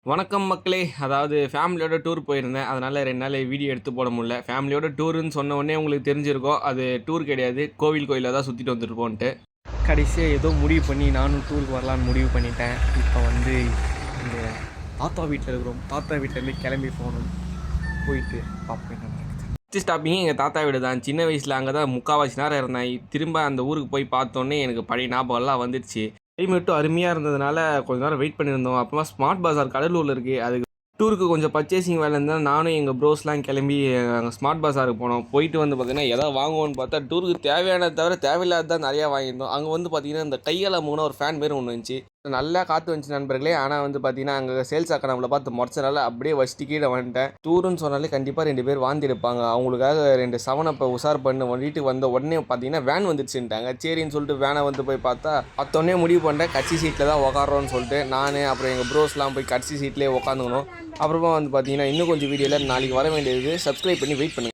வணக்கம் மக்களே! அதாவது ஃபேமிலியோட டூர் போயிருந்தேன். அதனால 2 நாள் வீடியோ எடுத்து போட முடியல. ஃபேமிலியோட டூருன்னு சொன்ன உடனே உங்களுக்கு தெரிஞ்சிருக்கும். அது டூர் கிடையாது. கோயில்ல தான் சுத்திட்டு வந்துருப்போன்ட்டு. கடைசியா ஏதோ முடிவு பண்ணி நானும் டூருக்கு வரலான்னு முடிவு பண்ணிட்டேன். இப்போ வந்து எங்க தாத்தா வீட்ல இருக்கிறோம். தாத்தா வீட்லேருந்து கிளம்பி போகணும். போயிட்டு பார்ப்போம் என்ன நடக்குது. ஃபர்ஸ்ட் ஸ்டாப்பிங்கே எங்க தாத்தா வீடு தான். சின்ன வயசுல அங்க தான் முக்காவாசி நேரம் இருந்தேன். திரும்ப அந்த ஊருக்கு போய் பார்த்தோன்னே எனக்கு பழைய ஞாபகம்லாம் வந்துடுச்சு. கிளைமேட்டும் அருமையா இருந்ததுனால கொஞ்ச நேரம் வெயிட் பண்ணியிருந்தோம். அப்புறமா ஸ்மார்ட் பஜார் கடலூர்ல இருக்கு. அதுக்கு டூருக்கு கொஞ்சம் பர்ச்சேசிங் வேலை இருந்தால் நானும் எங்கள் ப்ரோஸ்லாம் கிளம்பி அங்கே ஸ்மார்ட் பஜாருக்கு போனோம். போயிட்டு வந்து பார்த்தீங்கன்னா எதாவது வாங்குவோன்னு பார்த்தா டூருக்கு தேவையானதை தவிர தேவையில்லாத தான் நிறையா வாங்கியிருந்தோம். அங்கே வந்து பார்த்தீங்கன்னா இந்த கையால் மூணு ஒரு ஃபேன் மாரி ஒன்று இருந்துச்சு. நல்லா காற்று வந்துச்சு நண்பர்களே. ஆனால் வந்து பார்த்தீங்கன்னா அங்கே சேல்ஸ் ஆக்க நம்மளை பார்த்து முறைச்சனால அப்படியே வச்சுட்டு கீழே வந்துட்டேன். டூருன்னு சொன்னாலே கண்டிப்பாக 2 பேர் வாந்தி எடுப்பாங்க. அவங்களுக்காக 2 செவனப்பை உஷார் பண்ணி வீட்டுக்கு வந்த உடனே பார்த்தீங்கன்னா வேன் வந்துடுச்சுட்டாங்க. சரின்னு சொல்லிட்டு வேனை வந்து போய் பார்த்தா பார்த்தோன்னே முடிவு பண்ணிட்டேன் கட்சி சீட்டில் தான் உக்காரோன்னு சொல்லிட்டு நான் அப்புறம் எங்கள் ப்ரோஸ்லாம் போய் கட்சி சீட்லேயே உட்காந்துக்கணும். அப்புறமா வந்து பார்த்தீங்கன்னா இன்னும் கொஞ்சம் வீடியோவில் நாளைக்கு வர வேண்டியது. சப்ஸ்கிரைப் பண்ணி வெயிட் பண்ணுங்கள்.